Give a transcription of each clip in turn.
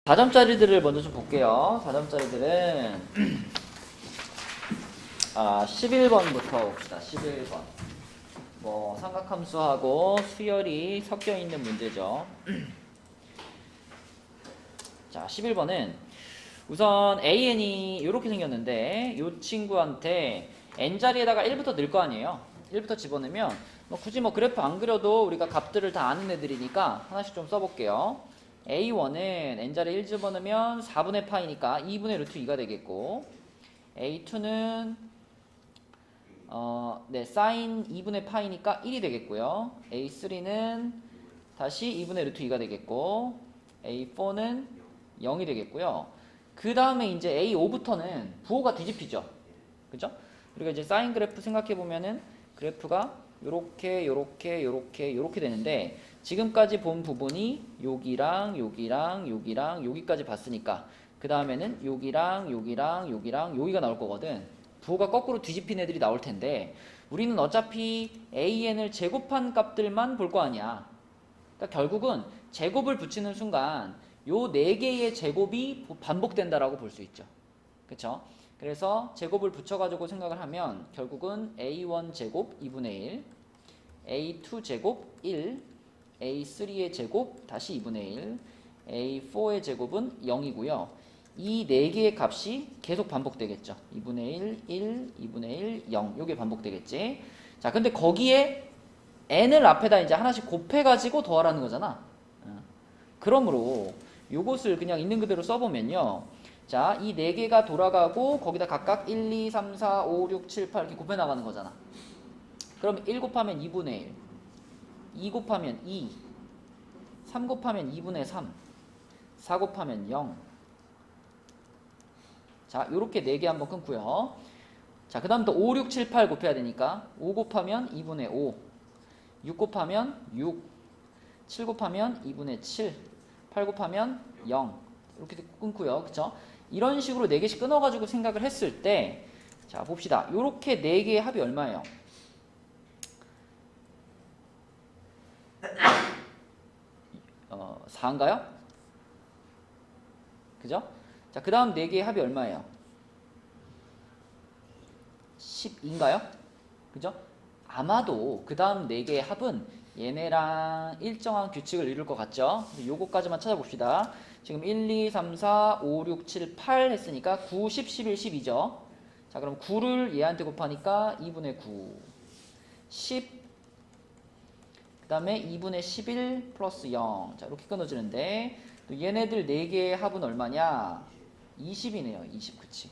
4점짜리들을 먼저 좀 볼게요. 4점짜리들은 11번부터 봅시다. 11번. 뭐 삼각함수하고 수열이 섞여 있는 문제죠. 자, 11번은 우선 AN이 이렇게 생겼는데 이 친구한테 N자리에다가 1부터 넣을 거 아니에요. 1부터 집어넣으면 굳이 그래프 안 그려도 우리가 값들을 다 아는 애들이니까 하나씩 좀 써볼게요. A1은 N자리에 1 집어넣으면 4분의 파이니까 2분의 루트 2가 되겠고, A2는 사인 2분의 파이니까 1이 되겠고요. A3는 다시 2분의 루트 2가 되겠고, A4는 0이 되겠고요. 그 다음에 이제 A5부터는 부호가 뒤집히죠. 그죠? 그리고 이제 사인 그래프 생각해보면은 그래프가 요렇게 되는데, 지금까지 본 부분이 여기랑 여기까지 봤으니까 그 다음에는 여기랑 여기가 나올 거거든. 부호가 거꾸로 뒤집힌 애들이 나올 텐데, 우리는 어차피 AN을 제곱한 값들만 볼 거 아니야. 그러니까 결국은 제곱을 붙이는 순간 요 4개의 제곱이 반복된다라고 볼 수 있죠. 그쵸? 그래서 제곱을 붙여가지고 생각을 하면 결국은 A1 제곱 2분의 1, A2 제곱 1, A3의 제곱 다시 2분의 1, A4의 제곱은 0이고요. 이 4개의 값이 계속 반복되겠죠. 2분의 1, 2분의 1, 0. 요게 반복되겠지. 자, 근데 거기에 n을 앞에다 이제 하나씩 곱해가지고 더하라는 거잖아. 그러므로 요것을 그냥 있는 그대로 써보면요. 자, 이 4개가 돌아가고 거기다 각각 1, 2, 3, 4, 5, 6, 7, 8 이렇게 곱해 나가는 거잖아. 그럼 1 곱하면 2분의 1, 2 곱하면 2, 3 곱하면 2분의 3, 4 곱하면 0. 자, 요렇게 4개 한번 끊고요. 자, 그 다음 또 5, 6, 7, 8 곱해야 되니까 5 곱하면 2분의 5, 6 곱하면 6, 7 곱하면 2분의 7, 8 곱하면 0. 이렇게 끊고요. 그쵸? 이런 식으로 4개씩 끊어가지고 생각을 했을 때, 자, 봅시다. 요렇게 4개의 합이 얼마예요? 4인가요? 그죠? 자, 그 다음 4개의 합이 얼마예요? 12인가요? 그죠? 아마도 그 다음 4개의 합은 얘네랑 일정한 규칙을 이룰 것 같죠? 요거까지만 찾아봅시다. 지금 1, 2, 3, 4, 5, 6, 7, 8 했으니까 9, 10, 11, 12죠. 자, 그럼 9를 얘한테 곱하니까 2분의 9, 10, 그 다음에 2분의 11 플러스 0. 자, 이렇게 끊어지는데, 또 얘네들 4개의 합은 얼마냐? 20이네요. 20, 그치?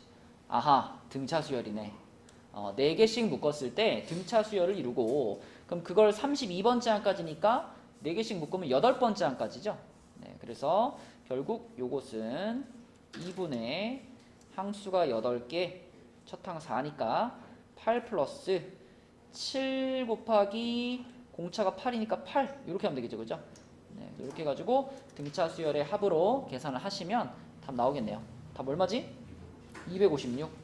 아하, 등차 수열이네. 4개씩 묶었을 때 등차 수열을 이루고, 그럼 그걸 32번째 항까지니까 4개씩 묶으면 8번째 항까지죠. 네, 그래서 결국 요것은 2분의 항수가 8개, 첫 항 4니까 8 플러스 7 곱하기 공차가 8이니까 8 이렇게 하면 되겠죠. 그죠? 네, 이렇게 해가지고 등차 수열의 합으로 계산을 하시면 답 나오겠네요. 답 얼마지? 256.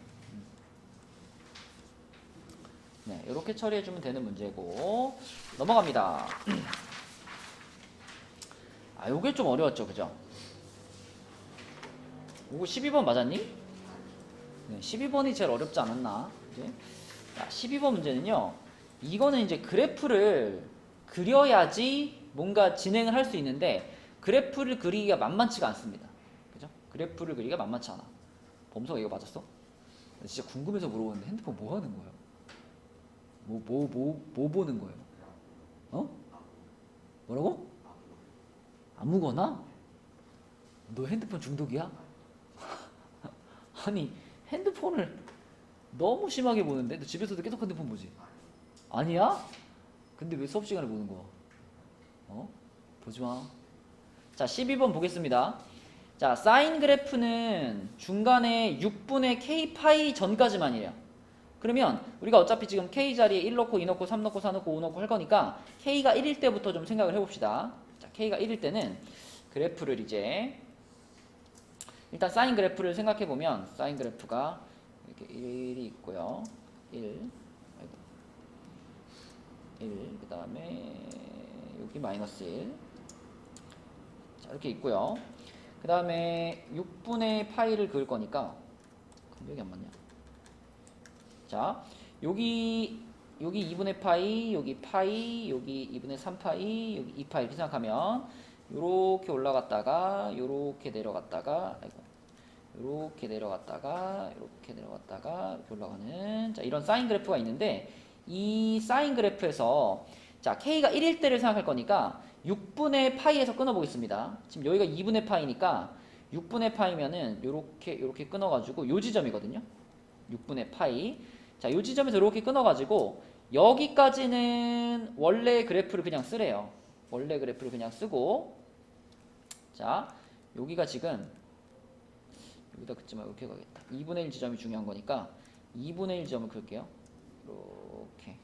네, 이렇게 처리해주면 되는 문제고, 넘어갑니다. 요게 좀 어려웠죠. 그죠? 이거 12번 맞았니? 네, 12번이 제일 어렵지 않았나? 그지? 자, 12번 문제는요. 이거는 이제 그래프를 그려야지 뭔가 진행을 할 수 있는데, 그래프를 그리기가 만만치가 않습니다. 그죠? 그래프를 그리기가 만만치 않아. 범서가 이거 맞았어? 진짜 궁금해서 물어보는데 핸드폰 뭐 하는 거야? 뭐 보는 거예요? 어? 뭐라고? 아무거나? 너 핸드폰 중독이야? 아니, 핸드폰을 너무 심하게 보는데? 너 집에서도 계속 핸드폰 보지? 아니야? 근데 왜 수업 시간에 보는 거야? 보지 마. 자, 12번 보겠습니다. 자, 사인 그래프는 중간에 6분의 k파이 전까지만이에요. 그러면 우리가 어차피 지금 k 자리에 1 넣고 2 넣고 3 넣고 4 넣고 5 넣고 할 거니까 k가 1일 때부터 좀 생각을 해봅시다. 자, k가 1일 때는 그래프를 이제 일단 사인 그래프를 생각해보면 사인 그래프가 이렇게 1이 있고요. 1, 그 다음에 여기 마이너스 1. 자, 이렇게 있고요. 그 다음에 6분의 파이를 그을 거니까 여기 안 맞냐? 자, 여기 2분의 파이, 여기 파이, 여기 2분의 3파이, 여기 2파이 이렇게 생각하면 요렇게 올라갔다가 요렇게 내려갔다가 요렇게 내려갔다가 요렇게 내려갔다가 이렇게 올라가는 자 이런 사인 그래프가 있는데 이 사인 그래프에서 자 K가 1일 때를 생각할 거니까 6분의 파이에서 끊어보겠습니다. 지금 여기가 2분의 파이니까 6분의 파이면은 요렇게 끊어가지고 요 지점이거든요. 6분의 파이. 자, 요 지점에서 이렇게 끊어가지고 여기까지는 원래 그래프를 그냥 쓰래요. 원래 그래프를 그냥 쓰고 자, 여기가 지금 여기다 긋지 말고 이렇게 가겠다. 2분의 1 지점이 중요한 거니까 2분의 1 지점을 그을게요. 이렇게.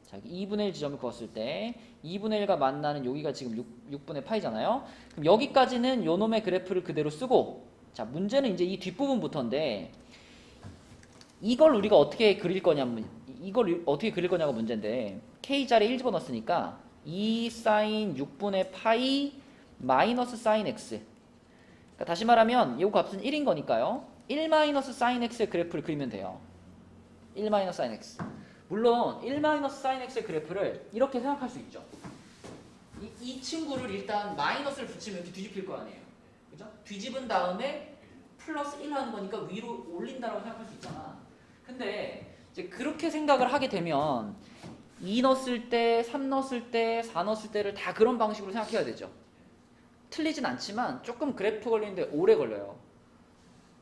자, 2분의 1 지점을 그었을 때 2분의 1과 만나는 여기가 지금 6분의 파이잖아요. 그럼 여기까지는 요놈의 그래프를 그대로 쓰고 자, 문제는 이제 이 뒷부분부터인데 이걸 우리가 어떻게 그릴 거냐면 이걸 어떻게 그릴 거냐가 문제인데 K자리에 1 집어넣었으니까 2 사인 6분의 파이 마이너스 사인 X 그러니까 다시 말하면 이 값은 1인 거니까요. 1 마이너스 사인 X의 그래프를 그리면 돼요. 1 마이너스 사인 X 물론 1 마이너스 사인 X의 그래프를 이렇게 생각할 수 있죠. 이 친구를 일단 마이너스를 붙이면 이렇게 뒤집힐 거 아니에요. 그죠? 뒤집은 다음에 플러스 1 하는 거니까 위로 올린다라고 생각할 수 있잖아. 근데 이제 그렇게 생각을 하게 되면 2 넣었을 때, 3 넣었을 때, 4 넣었을 때를 다 그런 방식으로 생각해야 되죠. 틀리진 않지만 조금 그래프 걸리는데 오래 걸려요.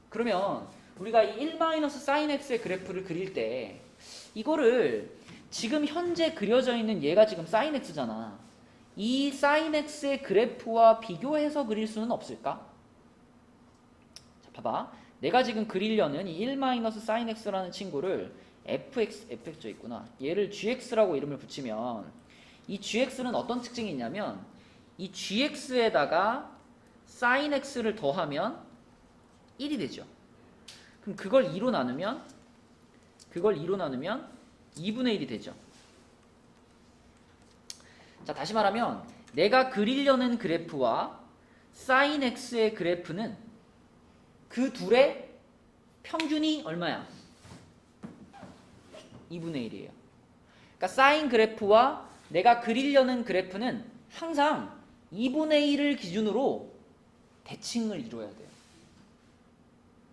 그러면 우리가 이 1 사인 x의 그래프를 그릴 때 이거를 지금 현재 그려져 있는 얘가 지금 사인 x잖아. 이 사인 x의 그래프와 비교해서 그릴 수는 없을까? 자, 봐봐. 내가 지금 그리려는 이 1 사인 x라는 친구를 fx저 있구나. 얘를 gx라고 이름을 붙이면 이 gx는 어떤 특징이 있냐면 이 gx에다가 sin x를 더하면 1이 되죠. 그럼 그걸 2로 나누면 2분의 1이 되죠. 자, 다시 말하면 내가 그리려는 그래프와 sin x의 그래프는 그 둘의 평균이 얼마야? 2분의 1이에요. 그러니까 사인 그래프와 내가 그리려는 그래프는 항상 2분의 1을 기준으로 대칭을 이루어야 돼요.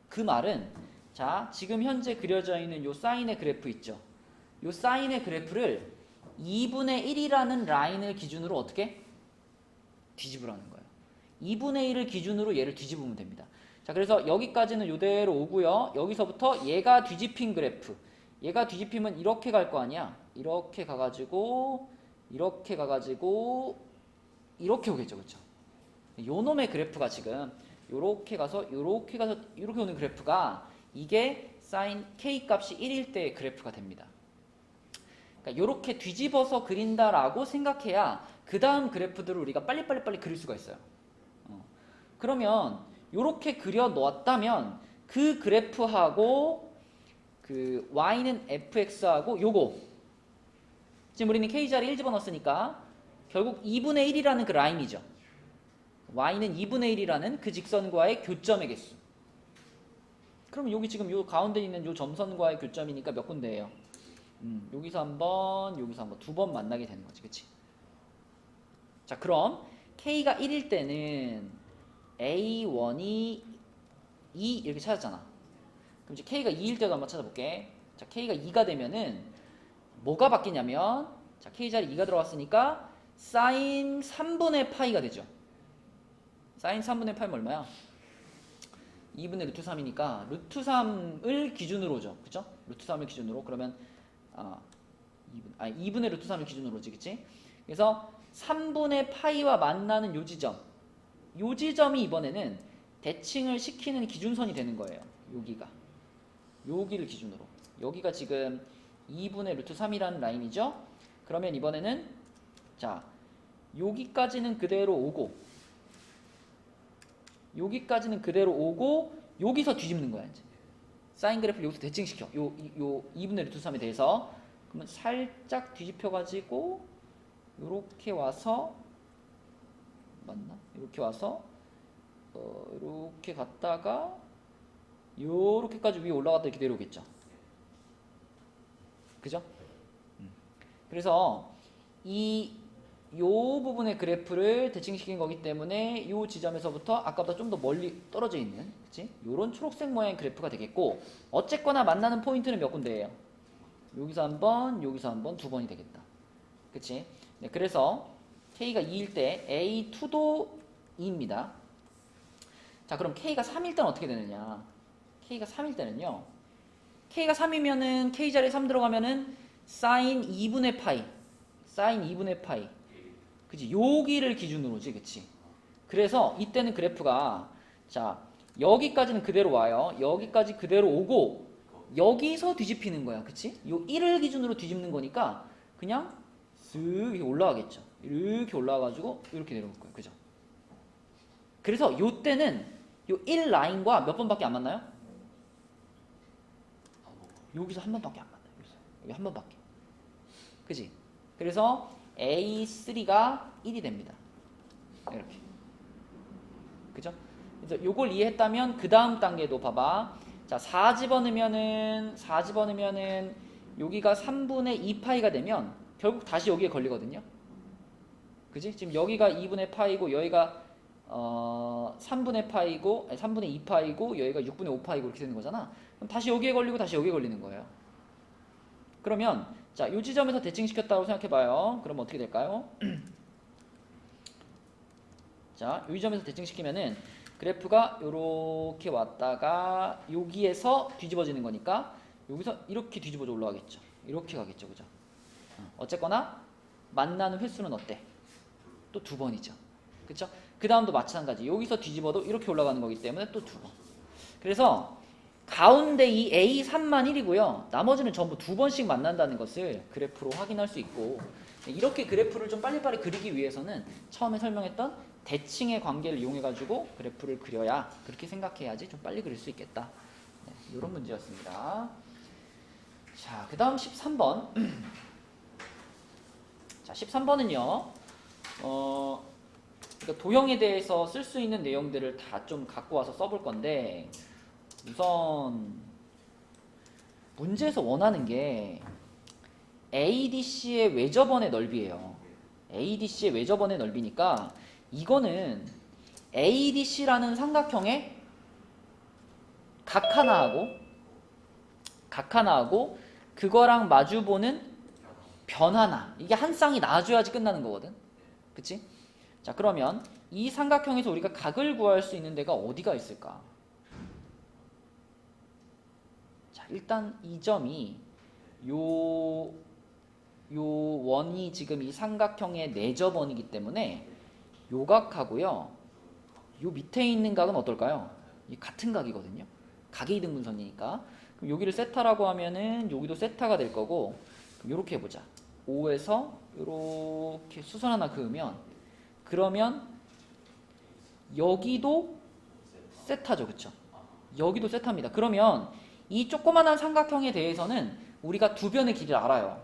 그 말은 자, 지금 현재 그려져 있는 요 사인의 그래프 있죠. 요 사인의 그래프를 2분의 1이라는 라인을 기준으로 어떻게? 뒤집으라는 거예요. 2분의 1을 기준으로 얘를 뒤집으면 됩니다. 자, 그래서 여기까지는 요대로 오고요. 여기서부터 얘가 뒤집힌 그래프. 얘가 뒤집히면 이렇게 갈 거 아니야. 이렇게 가가지고 이렇게 오겠죠. 그렇죠? 요놈의 그래프가 지금 요렇게 가서 이렇게 오는 그래프가 이게 사인 K 값이 1일 때의 그래프가 됩니다. 그러니까 요렇게 뒤집어서 그린다라고 생각해야 그 다음 그래프들을 우리가 빨리 그릴 수가 있어요. 그러면 요렇게 그려 놓았다면 그 그래프하고 그 y는 fx하고 요거 지금 우리는 k자리 1 집어넣었으니까 결국 2분의 1이라는 그 라인이죠. y는 2분의 1이라는 그 직선과의 교점의 개수. 그러면 여기 지금 요 가운데 있는 요 점선과의 교점이니까 몇 군데예요? 여기서 한 번, 여기서 한 번, 두 번 만나게 되는 거지, 그치? 자, 그럼 k가 1일 때는 a1이 2 이렇게 찾았잖아. 그럼 이제 k가 2일 때도 한번 찾아볼게. 자, k가 2가 되면은 뭐가 바뀌냐면 자, k자리 2가 들어왔으니까 사인 3분의 파이가 되죠. 사인 3분의 파이면 얼마야? 2분의 루트 3이니까 루트 3을 기준으로죠. 그죠? 루트 3을 기준으로. 그러면 2분의 루트 3을 기준으로지. 그치? 그래서 3분의 파이와 만나는 요 지점. 요 지점이 이번에는 대칭을 시키는 기준선이 되는 거예요. 여기를 기준으로. 여기가 지금 2분의 루트 3이라는 라인이죠. 그러면 이번에는 자, 여기까지는 그대로 오고 여기서 뒤집는 거야, 이제. 사인 그래프를 여기서 대칭시켜. 요 2분의 루트 3에 대해서. 그러면 살짝 뒤집혀가지고, 요렇게 와서, 맞나? 이렇게 와서, 이렇게 갔다가 요렇게까지 위에 올라갔다 이렇게 내려오겠죠. 그죠? 그래서 요 부분의 그래프를 대칭시킨 거기 때문에 요 지점에서부터 아까보다 좀 더 멀리 떨어져 있는, 그치? 요런 초록색 모양의 그래프가 되겠고, 어쨌거나 만나는 포인트는 몇 군데예요? 여기서 한 번, 여기서 한 번, 두 번이 되겠다. 그치? 네, 그래서 K가 2일 때 A2도 2입니다. 자, 그럼 K가 3일 때는 어떻게 되느냐? K가 3일 때는요. K가 3이면은 K 자리에 3 들어가면은 사인 2분의 파이. 사인 2분의 파이. 그치? 여기를 기준으로지, 그치? 그래서 이때는 그래프가, 자, 여기까지는 그대로 와요. 여기까지 그대로 오고, 여기서 뒤집히는 거야, 그치? 요 1을 기준으로 뒤집는 거니까, 그냥 쓱 이렇게 올라가겠죠. 이렇게 올라와가지고, 이렇게 내려올 거예요, 그죠? 그래서 요 때는, 요 1 라인과 몇 번밖에 안 만나요? 여기서 한 번밖에 안 만나요. 여기 한 번밖에. 그치? 그래서 A3가 1이 됩니다. 이렇게. 그죠? 그래서 요걸 이해했다면 그 다음 단계도 봐봐. 자, 4 집어넣으면은 여기가 3분의 2파이가 되면 결국 다시 여기에 걸리거든요. 그지? 지금 여기가 2분의 파이고 여기가 3분의 파이고 3분의 2파이고 여기가 6분의 5파이고 이렇게 되는 거잖아. 그럼 다시 여기에 걸리고 다시 여기에 걸리는 거예요. 그러면 자, 요 지점에서 대칭시켰다고 생각해봐요. 그럼 어떻게 될까요? 자, 요 지점에서 대칭시키면은 그래프가 요렇게 왔다가 여기에서 뒤집어지는 거니까 여기서 이렇게 뒤집어져 올라가겠죠. 이렇게 가겠죠, 그죠? 어쨌거나 만나는 횟수는 어때? 또 두 번이죠. 그쵸? 그 다음도 마찬가지. 여기서 뒤집어도 이렇게 올라가는 거기 때문에 또 두 번. 그래서 가운데 이 A3만 1이고요. 나머지는 전부 두 번씩 만난다는 것을 그래프로 확인할 수 있고, 이렇게 그래프를 좀 빨리빨리 그리기 위해서는 처음에 설명했던 대칭의 관계를 이용해가지고 그래프를 그려야, 그렇게 생각해야지 좀 빨리 그릴 수 있겠다. 네, 이런 문제였습니다. 자, 그 다음 13번. 자, 13번은요. 그러니까 도형에 대해서 쓸 수 있는 내용들을 다 좀 갖고 와서 써볼 건데, 우선 문제에서 원하는 게 ADC의 외접원의 넓이에요. ADC의 외접원의 넓이니까 이거는 ADC라는 삼각형의 각 하나하고 그거랑 마주보는 변 하나, 이게 한 쌍이 나와줘야지 끝나는 거거든. 그치? 자, 그러면 이 삼각형에서 우리가 각을 구할 수 있는 데가 어디가 있을까? 자, 일단 이 점이 요 원이 지금 이 삼각형의 내접원이기 때문에 요 각하고요, 요 밑에 있는 각은 어떨까요? 이 같은 각이거든요. 각의 이등분선이니까. 그럼 여기를 세타라고 하면은 여기도 세타가 될 거고, 그럼 요렇게 해보자. 5에서 요렇게 수선 하나 그으면, 그러면 여기도 세타죠, 그쵸? 여기도 세타입니다. 그러면 이 조그만한 삼각형에 대해서는 우리가 두 변의 길이를 알아요.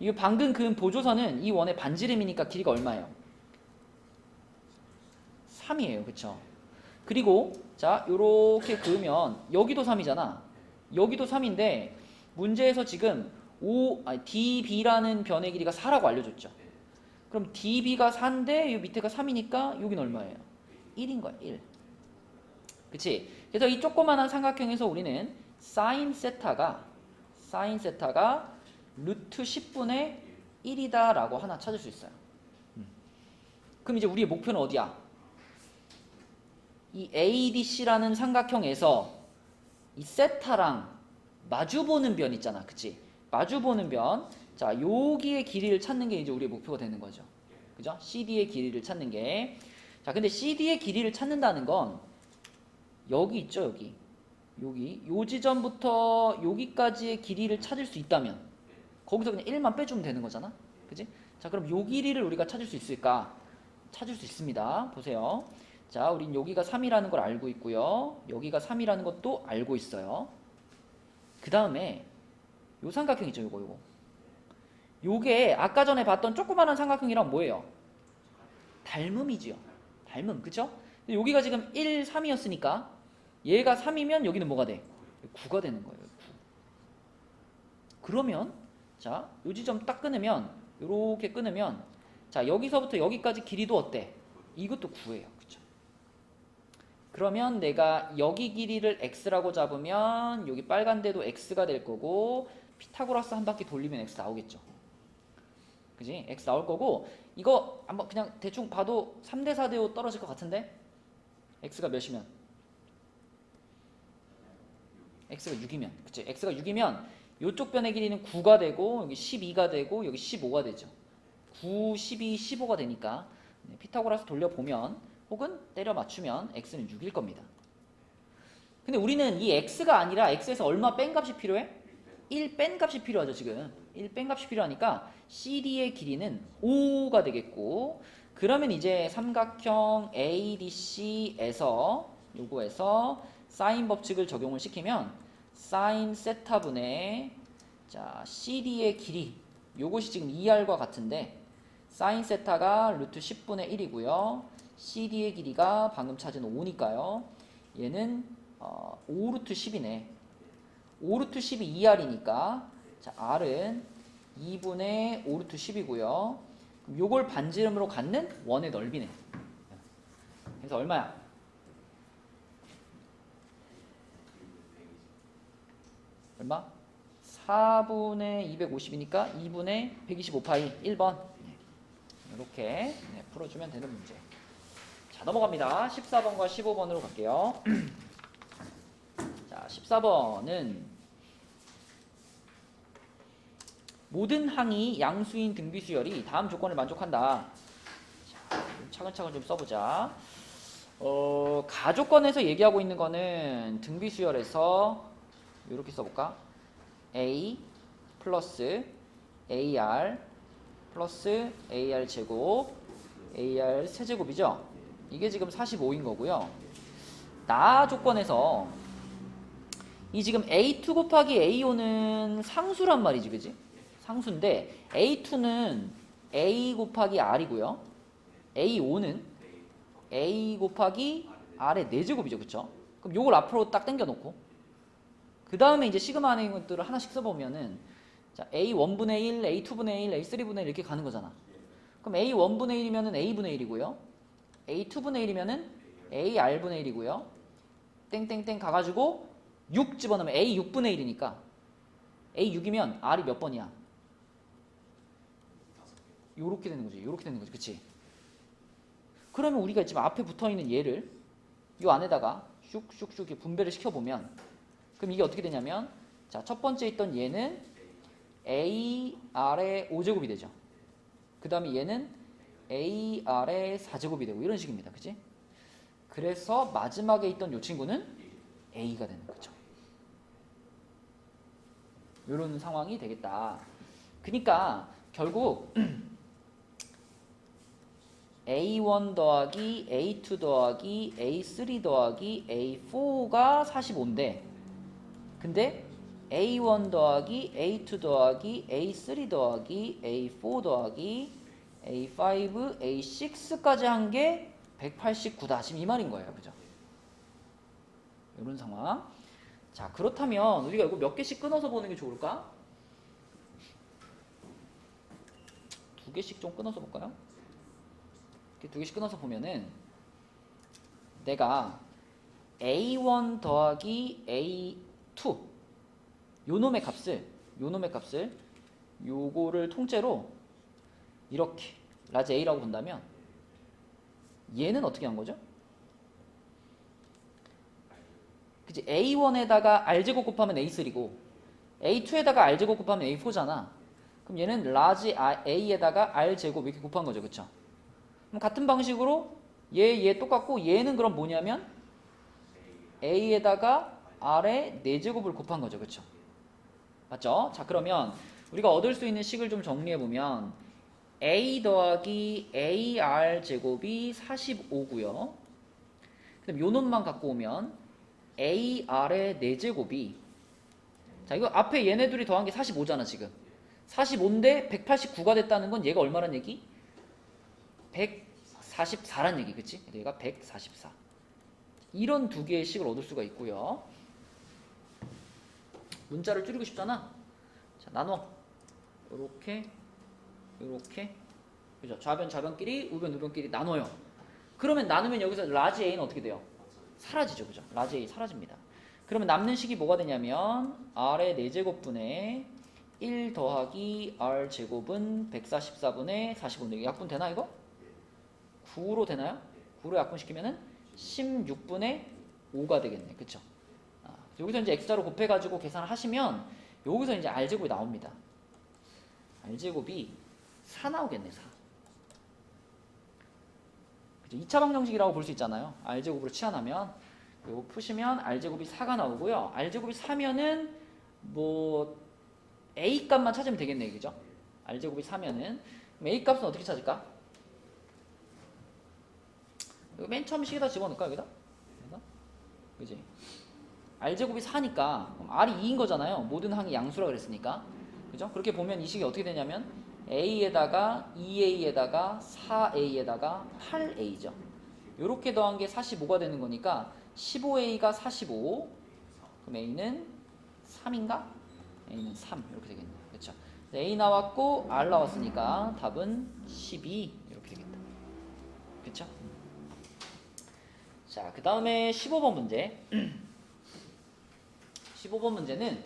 이 방금 그은 보조선은 이 원의 반지름이니까 길이가 얼마예요? 3이에요. 그쵸? 그리고 자, 요렇게 그으면 여기도 3이잖아. 여기도 3인데 문제에서 지금 DB라는 변의 길이가 4라고 알려줬죠. 그럼 DB가 4인데 이 밑에가 3이니까 여긴 얼마예요? 1인 거야. 1. 그치? 그래서 이 조그만한 삼각형에서 우리는 사인 세타가 루트 10분의 1이다 라고 하나 찾을 수 있어요. 그럼 이제 우리의 목표는 어디야? 이 ADC라는 삼각형에서 이 세타랑 마주보는 변 있잖아. 그치? 마주보는 변. 자, 여기의 길이를 찾는 게 이제 우리의 목표가 되는 거죠. 그죠? CD의 길이를 찾는 게. 자, 근데 CD의 길이를 찾는다는 건 여기 있죠, 여기. 요 지점부터 여기까지의 길이를 찾을 수 있다면 거기서 그냥 1만 빼주면 되는 거잖아. 그지? 자, 그럼 요 길이를 우리가 찾을 수 있을까? 찾을 수 있습니다. 보세요. 자, 우린 여기가 3이라는 걸 알고 있고요. 여기가 3이라는 것도 알고 있어요. 그 다음에 요 삼각형 있죠, 요거. 요게 아까 전에 봤던 조그마한 삼각형이랑 뭐예요? 닮음이지요. 닮음, 그죠? 근데 여기가 지금 1, 3이었으니까 얘가 3이면 여기는 뭐가 돼? 9가 되는 거예요. 9. 그러면 자, 요 지점 딱 끊으면 요렇게 끊으면 자, 여기서부터 여기까지 길이도 어때? 이것도 9예요. 그쵸? 그러면 내가 여기 길이를 x라고 잡으면 여기 빨간 데도 x가 될 거고 피타고라스 한 바퀴 돌리면 x 나오겠죠. 그지? x 나올 거고 이거 한번 그냥 대충 봐도 3대 4대 5 떨어질 것 같은데 x가 몇이면? x가 6이면 그치? x가 6이면 이쪽 변의 길이는 9가 되고 여기 12가 되고 여기 15가 되죠. 9, 12, 15가 되니까 피타고라스 돌려보면 혹은 때려 맞추면 x는 6일 겁니다. 근데 우리는 이 x가 아니라 x에서 얼마 뺀 값이 필요해? 1 뺀 값이 필요하죠. 지금 1 뺀 값이 필요하니까 CD의 길이는 5가 되겠고 그러면 이제 삼각형 ADC에서 요거에서 사인 법칙을 적용을 시키면 사인 세타분의 자 CD의 길이 요것이 지금 2R과 같은데 사인 세타가 루트 10분의 1이고요. CD의 길이가 방금 찾은 5니까요. 얘는 5루트 10이네. 5루트 10이 2R이니까 자 R은 2분의 5루트 10이고요. 그럼 요걸 반지름으로 갖는 원의 넓이네. 그래서 얼마야? 얼마? 4분의 250이니까 2분의 125파이 1번. 이렇게 풀어주면 되는 문제. 자, 넘어갑니다. 14번과 15번으로 갈게요. 자, 14번은 모든 항이 양수인 등비수열이 다음 조건을 만족한다. 자, 차근차근 좀 써보자. 가조건에서 얘기하고 있는 거는 등비수열에서 이렇게 써볼까? A 플러스 AR 플러스 AR 제곱 AR 세제곱이죠. 이게 지금 45인 거고요. 나 조건에서 이 지금 A2 곱하기 A5는 상수란 말이지, 그지? 상수인데 A2는 A 곱하기 R이고요. A5는 A 곱하기 R의 4제곱이죠, 그쵸? 그럼 요걸 앞으로 딱 당겨놓고 그 다음에 이제 시그마 안에 있는 것들을 하나씩 써보면은 자, A1분의 1, A2분의 1, A3분의 1 이렇게 가는 거잖아. 그럼 A1분의 1이면은 A분의 1이고요. A2분의 1이면은 AR분의 1이고요. 땡땡땡 가가지고 6 집어넣으면 A6분의 1이니까 A6이면 R이 몇 번이야? 요렇게 되는 거지. 요렇게 되는 거지. 그치? 그러면 우리가 지금 앞에 붙어있는 얘를 요 안에다가 슉슉슉 이렇게 분배를 시켜보면 그럼 이게 어떻게 되냐면 자, 첫 번째 있던 얘는 AR의 5제곱이 되죠. 그 다음에 얘는 AR의 4제곱이 되고 이런 식입니다. 그치? 그래서 마지막에 있던 이 친구는 A가 되는 거죠. 이런 상황이 되겠다. 그러니까 결국 A1 더하기 A2 더하기 A3 더하기 A4가 45인데 근데 A1 더하기 A2 더하기 A3 더하기 A4 더하기 A5, A6까지 한 게 189다. 지금 이 말인 거예요. 그죠? 이런 상황. 자, 그렇다면 우리가 이거 몇 개씩 끊어서 보는 게 좋을까? 2개씩 좀 끊어서 볼까요? 이렇게 2개씩 끊어서 보면은 내가 A1 더하기 A2 요놈의 값을 요거를 통째로 이렇게 라지 A라고 본다면 얘는 어떻게 한 거죠? 그치? A1에다가 R제곱 곱하면 A3고 A2에다가 R제곱 곱하면 A4잖아. 그럼 얘는 라지 A에다가 R제곱 이렇게 곱한 거죠. 그쵸? 그럼 같은 방식으로 얘 똑같고 얘는 그럼 뭐냐면 A에다가 R의 4제곱을 곱한 거죠. 그쵸? 맞죠? 자, 그러면 우리가 얻을 수 있는 식을 좀 정리해보면 A 더하기 AR 제곱이 45고요. 그럼 요 놈만 갖고 오면 AR의 4제곱이 자, 이거 앞에 얘네들이 더한 게 45잖아, 지금. 45인데 189가 됐다는 건 얘가 얼마란 얘기? 144란 얘기, 그치? 얘가 144. 이런 두 개의 식을 얻을 수가 있고요. 문자를 줄이고 싶잖아. 자, 나눠. 요렇게, 요렇게. 그죠? 좌변, 좌변끼리, 우변, 우변끼리 나눠요. 그러면 나누면 여기서 라지 A는 어떻게 돼요? 사라지죠, 그죠? 라지 A 사라집니다. 그러면 남는 식이 뭐가 되냐면 R의 4제곱분의 1 더하기 R 제곱은 144분의 45. 약분 되나 이거? 9로 되나요? 9로 약분시키면은 16분의 5가 되겠네. 그쵸? 여기서 이제 x자로 곱해가지고 계산을 하시면 여기서 이제 r제곱이 나옵니다. r제곱이 4 나오겠네. 4. 그쵸? 2차 방정식이라고 볼 수 있잖아요. r제곱으로 치환하면 요거 푸시면 r제곱이 4가 나오고요. r제곱이 4면은 뭐 a 값만 찾으면 되겠네. 그죠? r제곱이 4면은 a 값은 어떻게 찾을까? 여기 맨 처음 식에다 집어넣을까 여기다? 그지? r제곱이 4니까 r이 2인 거잖아요. 모든 항이 양수라 그랬으니까. 그죠? 그렇게 보면 이 식이 어떻게 되냐면 a에다가 2a에다가 4a에다가 8a죠. 요렇게 더한 게 45가 되는 거니까 15a가 45. 그럼 a는 3인가? a는 3 이렇게 되겠네요. 그렇죠? a 나왔고 r 나왔으니까 답은 12 이렇게 되겠다. 그렇죠? 자, 그 다음에 15번 문제. 15번 문제는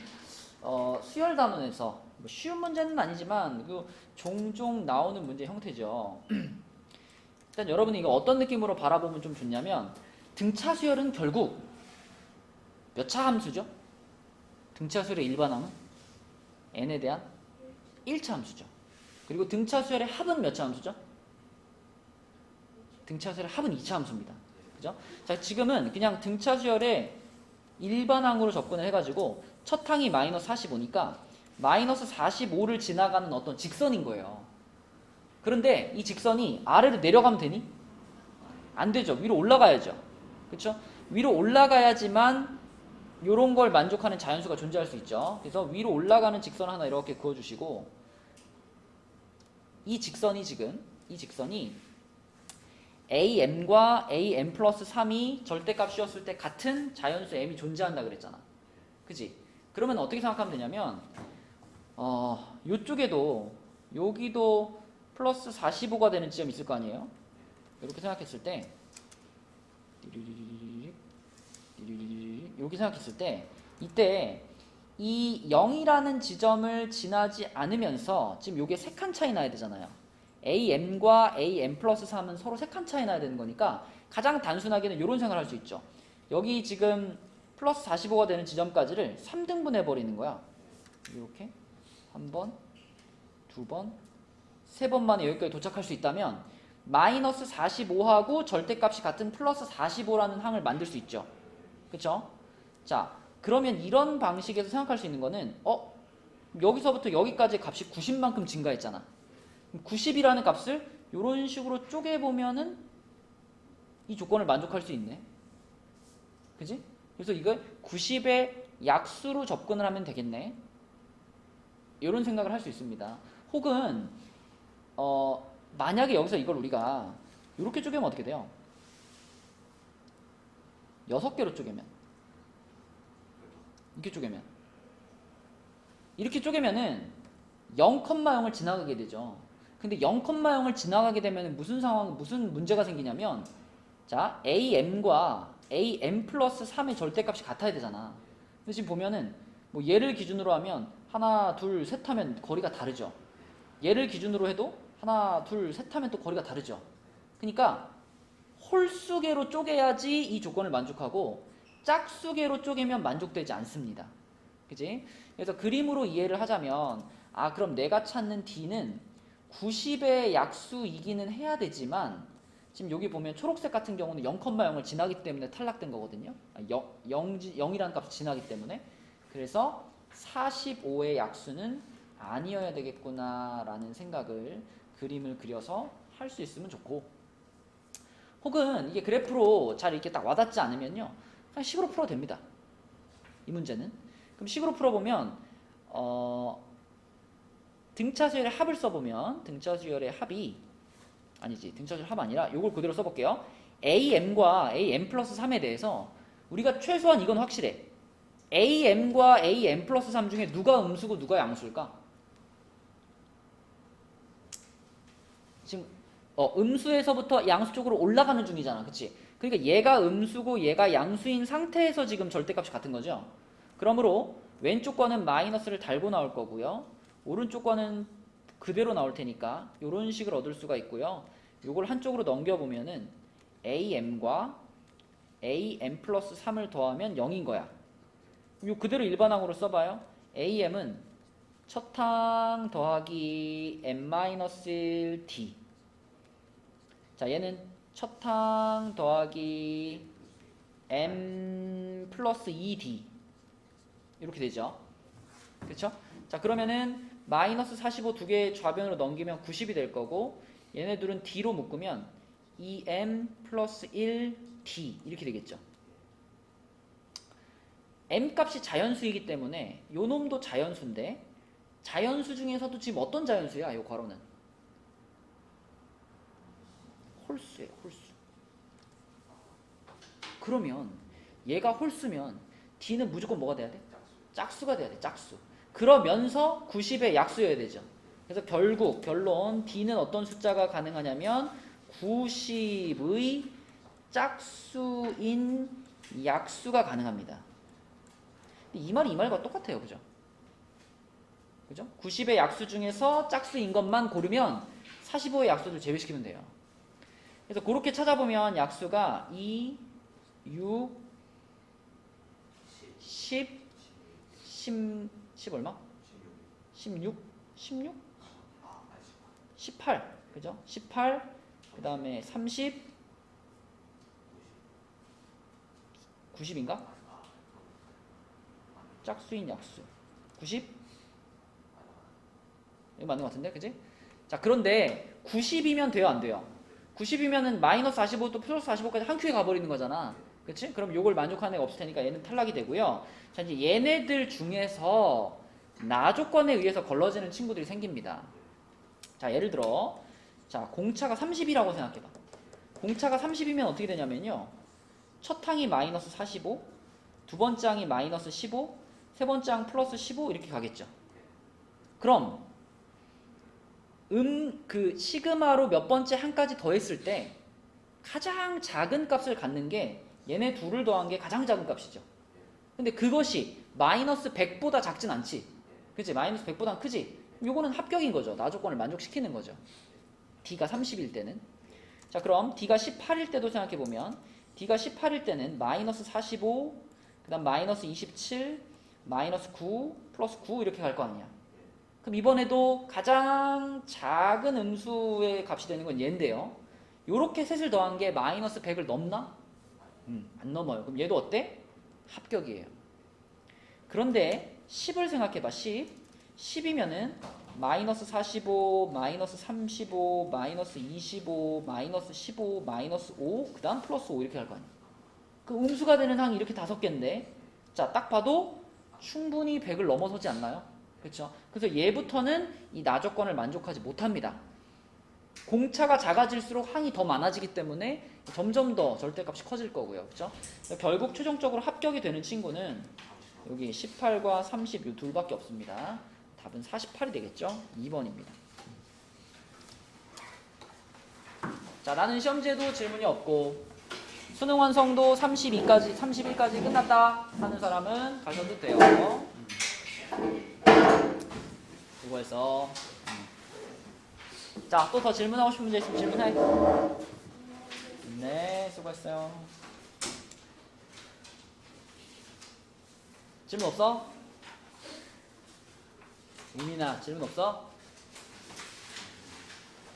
수열 단원에서 뭐 쉬운 문제는 아니지만 종종 나오는 문제 형태죠. 일단 여러분이 이거 어떤 느낌으로 바라보면 좀 좋냐면 등차 수열은 결국 몇 차 함수죠? 등차 수열의 일반항은 n에 대한 1차 함수죠. 그리고 등차 수열의 합은 몇 차 함수죠? 등차 수열의 합은 2차 함수입니다. 그죠? 자, 지금은 그냥 등차 수열의 일반항으로 접근을 해가지고 첫 항이 마이너스 45니까 마이너스 45를 지나가는 어떤 직선인 거예요. 그런데 이 직선이 아래로 내려가면 되니? 안 되죠. 위로 올라가야죠. 그렇죠? 위로 올라가야지만 요런 걸 만족하는 자연수가 존재할 수 있죠. 그래서 위로 올라가는 직선 하나 이렇게 그어주시고 이 직선이 am과 am 플러스 3이 절대값이었을 때 같은 자연수 m이 존재한다 그랬잖아. 그지? 그러면 어떻게 생각하면 되냐면 요쪽에도 여기도 플러스 45가 되는 지점이 있을 거 아니에요? 이렇게 생각했을 때 이렇게 생각했을 때 이때 이 0이라는 지점을 지나지 않으면서 지금 요게 3칸 차이 나야 되잖아요. am과 am 플러스 3은 서로 3칸 차이 나야 되는 거니까 가장 단순하게는 이런 생각을 할 수 있죠. 여기 지금 플러스 45가 되는 지점까지를 3등분 해버리는 거야. 이렇게 한 번, 두 번, 세 번 만에 여기까지 도착할 수 있다면 마이너스 45하고 절대값이 같은 플러스 45라는 항을 만들 수 있죠. 그쵸? 자, 그러면 이런 방식에서 생각할 수 있는 거는 여기서부터 여기까지 값이 90만큼 증가했잖아. 90이라는 값을 이런 식으로 쪼개보면은 이 조건을 만족할 수 있네. 그지? 그래서 이걸 90의 약수로 접근을 하면 되겠네. 이런 생각을 할 수 있습니다. 혹은 만약에 여기서 이걸 우리가 이렇게 쪼개면 어떻게 돼요? 6개로 쪼개면 이렇게 쪼개면은 0,0을 지나가게 되죠. 근데 0,0을 지나가게 되면 무슨 문제가 생기냐면 자, am과 am 플러스 3의 절대값이 같아야 되잖아. 근데 지금 보면은 뭐 얘를 기준으로 하면 하나, 둘, 셋 하면 거리가 다르죠. 얘를 기준으로 해도 하나, 둘, 셋 하면 또 거리가 다르죠. 그러니까 홀수개로 쪼개야지 이 조건을 만족하고 짝수개로 쪼개면 만족되지 않습니다. 그지? 그래서 그림으로 이해를 하자면 그럼 내가 찾는 D는 90의 약수이기는 해야 되지만 지금 여기 보면 초록색 같은 경우는 0,0을 지나기 때문에 탈락된 거거든요. 0이라는 값이 지나기 때문에. 그래서 45의 약수는 아니어야 되겠구나 라는 생각을 그림을 그려서 할 수 있으면 좋고, 혹은 이게 그래프로 잘 이렇게 딱 와닿지 않으면요 그냥 식으로 풀어도 됩니다. 이 문제는. 그럼 식으로 풀어보면 등차 수열의 합을 써보면 등차 수열의 합이 아니지 등차수열 합 아니라 요걸 그대로 써볼게요. am과 am 플러스 3에 대해서 우리가 최소한 이건 확실해. am과 am 플러스 3 중에 누가 음수고 누가 양수일까? 지금 음수에서부터 양수 쪽으로 올라가는 중이잖아. 그치? 그러니까 얘가 음수고 얘가 양수인 상태에서 지금 절대값이 같은 거죠. 그러므로 왼쪽 거는 마이너스를 달고 나올 거고요. 오른쪽 거는 그대로 나올 테니까 이런 식을 얻을 수가 있고요. 요걸 한쪽으로 넘겨보면은 am과 am 플러스 3을 더하면 0인 거야. 요 그대로 일반항으로 써봐요. am은 첫항 더하기 m-1d. 자, 얘는 첫항 더하기 m 플러스 2d. 이렇게 되죠. 그쵸? 자, 그러면은 마이너스 45 두 개 좌변으로 넘기면 90이 될 거고, 얘네 둘은 d로 묶으면 2m 플러스 1d 이렇게 되겠죠. m 값이 자연수이기 때문에 요 놈도 자연수인데, 자연수 중에서도 지금 어떤 자연수야? 요 괄호는 홀수예요. 홀수. 그러면 얘가 홀수면 d는 무조건 뭐가 돼야 돼? 짝수가 돼야 돼. 짝수. 그러면서 90의 약수여야 되죠. 그래서 결국 결론 d는 어떤 숫자가 가능하냐면 90의 짝수인 약수가 가능합니다. 이 말이 이 말과 똑같아요. 그죠? 그죠? 90의 약수 중에서 짝수인 것만 고르면 45의 약수를 제외시키면 돼요. 그래서 그렇게 찾아보면 약수가 2, 6, 10, 10 얼마? 16? 16? 18. 그죠? 18. 그 다음에 30. 90인가? 짝수인 약수. 90? 이거 맞는 것 같은데? 그지? 자, 그런데 90이면 돼요? 안 돼요? 90이면은 마이너스 45도 플러스 45까지 한 큐에 가버리는 거잖아. 그치? 그럼 요걸 만족하는 애가 없을 테니까 얘는 탈락이 되고요. 자, 이제 얘네들 중에서 나 조건에 의해서 걸러지는 친구들이 생깁니다. 자, 예를 들어, 자, 공차가 30이라고 생각해봐. 공차가 30이면 어떻게 되냐면요. 첫 항이 마이너스 45, 두 번째 항이 마이너스 15, 세 번째 항 플러스 15 이렇게 가겠죠. 그럼 그 시그마로 몇 번째 항까지 더했을 때 가장 작은 값을 갖는 게 얘네 둘을 더한 게 가장 작은 값이죠. 근데 그것이 마이너스 100보다 작진 않지. 그치? 마이너스 100보다 크지? 요거는 합격인 거죠. 나 조건을 만족시키는 거죠. d가 30일 때는. 자, 그럼 d가 18일 때도 생각해보면 d가 18일 때는 마이너스 45, 그 다음 마이너스 27, 마이너스 9, 플러스 9 이렇게 갈 거 아니냐. 그럼 이번에도 가장 작은 음수의 값이 되는 건 얘인데요. 요렇게 셋을 더한 게 마이너스 100을 넘나? 안 넘어요. 그럼 얘도 어때? 합격이에요. 그런데 10을 생각해봐. 10이면은 마이너스 45, 마이너스 35, 마이너스 25, 마이너스 15, 마이너스 5, 그 다음 플러스 5 이렇게 할 거 아니야. 그 음수가 되는 항이 이렇게 5개인데, 자, 딱 봐도 충분히 100을 넘어서지 않나요? 그렇죠? 그래서 얘부터는 이 나 조건을 만족하지 못합니다. 공차가 작아질수록 항이 더 많아지기 때문에 점점 더 절대값이 커질 거고요. 그렇죠? 결국 최종적으로 합격이 되는 친구는 여기 18과 30 이 둘밖에 없습니다. 답은 48이 되겠죠? 2번입니다. 자, 나는 시험지에도 질문이 없고 수능 완성도 31까지 끝났다 하는 사람은 가셔도 돼요. 수고했어. 자, 또 더 질문하고 싶은 문제 있으면 질문해. 네, 수고했어요. 질문 없어? 우민아, 질문 없어?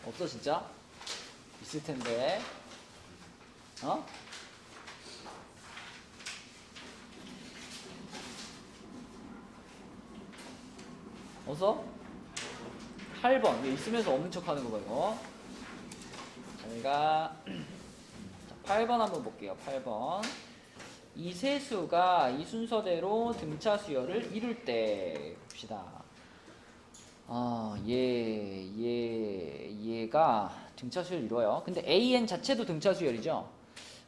없어 진짜? 있을 텐데. 어? 어서? 8번. 왜 있으면서 없는 척 하는 거 봐, 이거. 저희가 8번 한번 볼게요. 8번. 이 세수가 이 순서대로 등차 수열을 이룰 때 봅시다. 얘가 등차 수열 이루어요. 근데 AN 자체도 등차 수열이죠.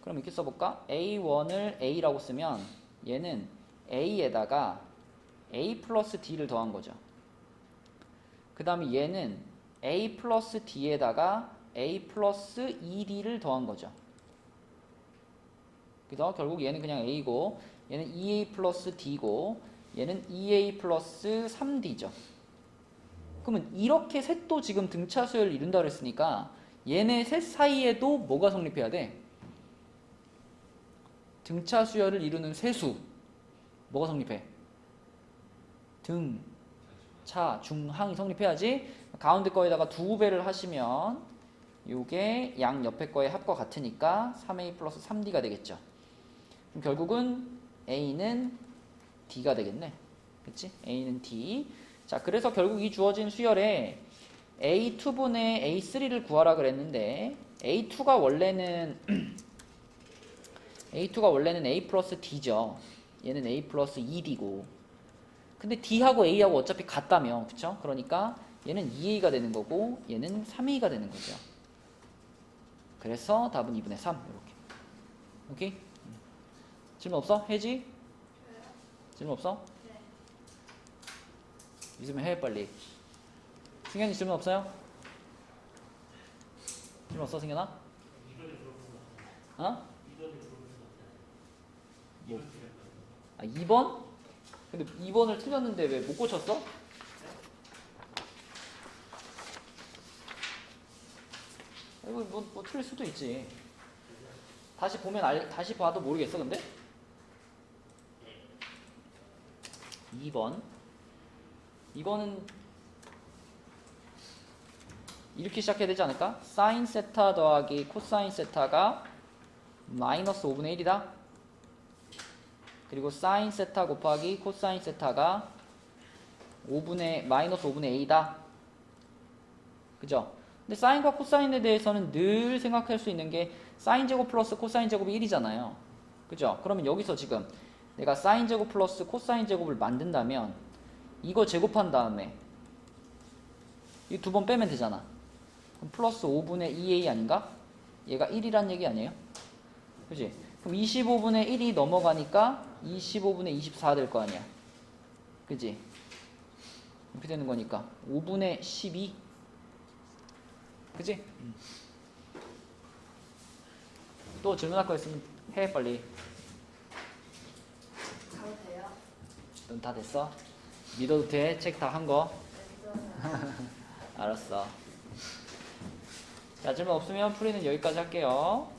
그럼 이렇게 써볼까? A1을 A라고 쓰면 얘는 A에다가 A 플러스 D를 더한 거죠. 그 다음에 얘는 A 플러스 D에다가 A 플러스 2D를 더한 거죠. 그래서 결국 얘는 그냥 A고 얘는 2A 플러스 D고 얘는 2A 플러스 3D죠. 그러면 이렇게 셋도 지금 등차 수열을 이룬다 그랬으니까 얘네 셋 사이에도 뭐가 성립해야 돼? 등차 수열을 이루는 세수. 뭐가 성립해? 등, 차, 중항이 성립해야지. 가운데 거에다가 2배를 하시면 요게 양 옆에 거의 합과 같으니까 3A 플러스 3D가 되겠죠. 그럼 결국은 A는 D가 되겠네. 그치? A는 D. 자, 그래서 결국 이 주어진 수열에 A2분의 A3를 구하라 그랬는데 A2가 원래는 A 플러스 D죠. 얘는 A 플러스 2D고. 근데 D하고 A하고 어차피 같다며. 그쵸? 그러니까 얘는 2A가 되는 거고 얘는 3A가 되는 거죠. 그래서 답은 2분의 3 이렇게. 오케이? 질문 없어? 혜지? 질문 없어? 네. 있으면 해 빨리. 승현이 질문 없어요? 질문 없어 승현아? 어? 뭐? 아 2번? 근데 2번을 틀렸는데 왜 못 고쳤어? 이거 뭐 틀릴 수도 있지. 다시 보면 다시 봐도 모르겠어 근데? 2번. 이거는 이렇게 시작해야 되지 않을까? 사인 세타 더하기 코사인 세타가 마이너스 5분의 1이다. 그리고 사인 세타 곱하기 코사인 세타가 마이너스 5분의 A다. 그죠? 근데 사인과 코사인에 대해서는 늘 생각할 수 있는 게 사인 제곱 플러스 코사인 제곱이 1이잖아요. 그죠? 그러면 여기서 지금 내가 사인 제곱 플러스 코사인 제곱을 만든다면 이거 제곱한 다음에 이 두 번 빼면 되잖아. 그럼 플러스 5분의 2A 아닌가? 얘가 1이란 얘기 아니에요? 그지? 그럼 25분의 1이 넘어가니까 25분의 24 될 거 아니야. 그지? 이렇게 되는 거니까 5분의 12. 그지? 또 질문할 거 있으면 해 빨리. 가도 돼요? 넌 다 됐어? 믿어도 돼? 책 다 한 거? 알았어. 자, 질문 없으면 풀이는 여기까지 할게요.